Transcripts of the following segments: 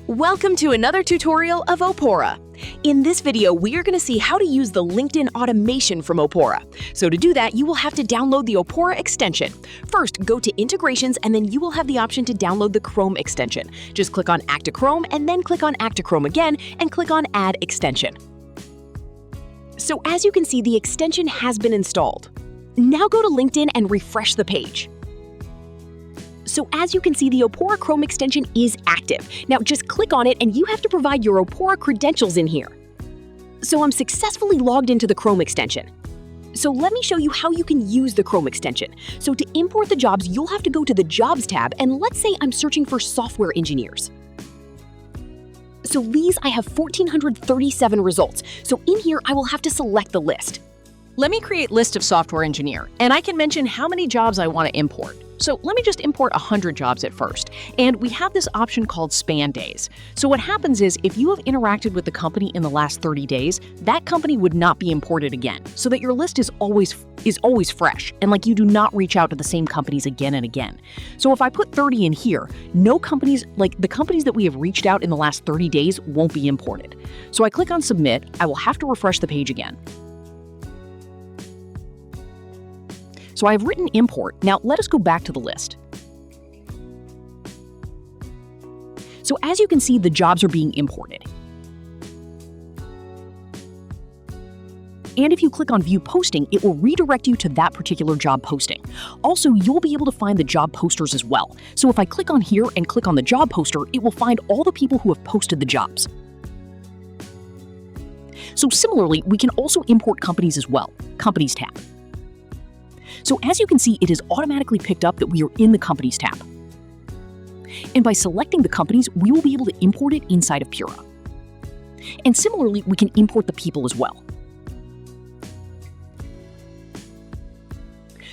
Welcome to another tutorial of Oppora. In this video, we are going to see how to use the LinkedIn automation from Oppora. So to do that, you will have to download the Oppora extension. First, go to Integrations, and then you will have the option to download the Chrome extension. Just click on Add to Chrome, and then click on Add to Chrome again, and click on Add Extension. So as you can see, the extension has been installed. Now go to LinkedIn and refresh the page. So as you can see, the Oppora Chrome extension is active. Now just click on it and you have to provide your Oppora credentials in here. So I'm successfully logged into the Chrome extension. So let me show you how you can use the Chrome extension. So to import the jobs, you'll have to go to the Jobs tab, and let's say I'm searching for software engineers. So these, I have 1,437 results. So in here, I will have to select the list. Let me create list of software engineer, and I can mention how many jobs I want to import. So let me just import 100 jobs at first. And we have this option called span days. So what happens is if you have interacted with the company in the last 30 days, that company would not be imported again, so that your list is always fresh, and like you do not reach out to the same companies again and again. So if I put 30 in here, no companies, like the companies that we have reached out in the last 30 days, won't be imported. So I click on submit. I will have to refresh the page again. So I've written import. Now let us go back to the list. So as you can see, the jobs are being imported. And if you click on view posting, it will redirect you to that particular job posting. Also, you'll be able to find the job posters as well. So if I click on here and click on the job poster, it will find all the people who have posted the jobs. So similarly, we can also import companies as well, Companies tab. So as you can see, it is automatically picked up that we are in the Companies tab. And by selecting the companies, we will be able to import it inside of Oppora. And similarly, we can import the people as well.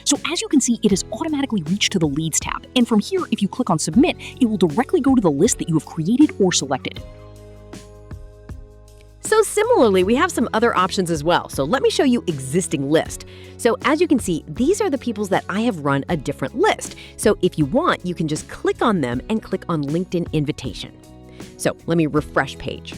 So as you can see, it has automatically reached to the Leads tab. And from here, if you click on Submit, it will directly go to the list that you have created or selected. So similarly, we have some other options as well. So let me show you existing list. So as you can see, these are the peoples that I have run a different list. So if you want, you can just click on them and click on LinkedIn invitation. So let me refresh page.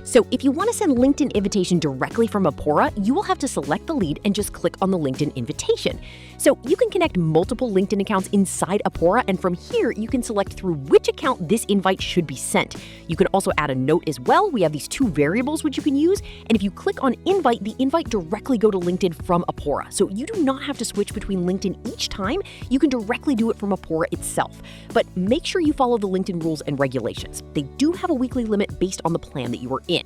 So if you want to send LinkedIn invitation directly from Oppora, you will have to select the lead and just click on the LinkedIn invitation. So you can connect multiple LinkedIn accounts inside Oppora, and from here, you can select through which account this invite should be sent. You can also add a note as well. We have these two variables which you can use, and if you click on invite, the invite directly go to LinkedIn from Oppora. So you do not have to switch between LinkedIn each time. You can directly do it from Oppora itself. But make sure you follow the LinkedIn rules and regulations. They do have a weekly limit based on the plan that you are in.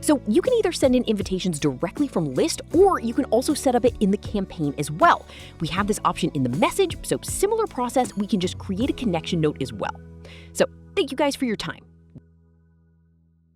So you can either send in invitations directly from list, or you can also set up it in the campaign as well. We have this option in the message, so similar process, we can just create a connection note as well. So thank you guys for your time.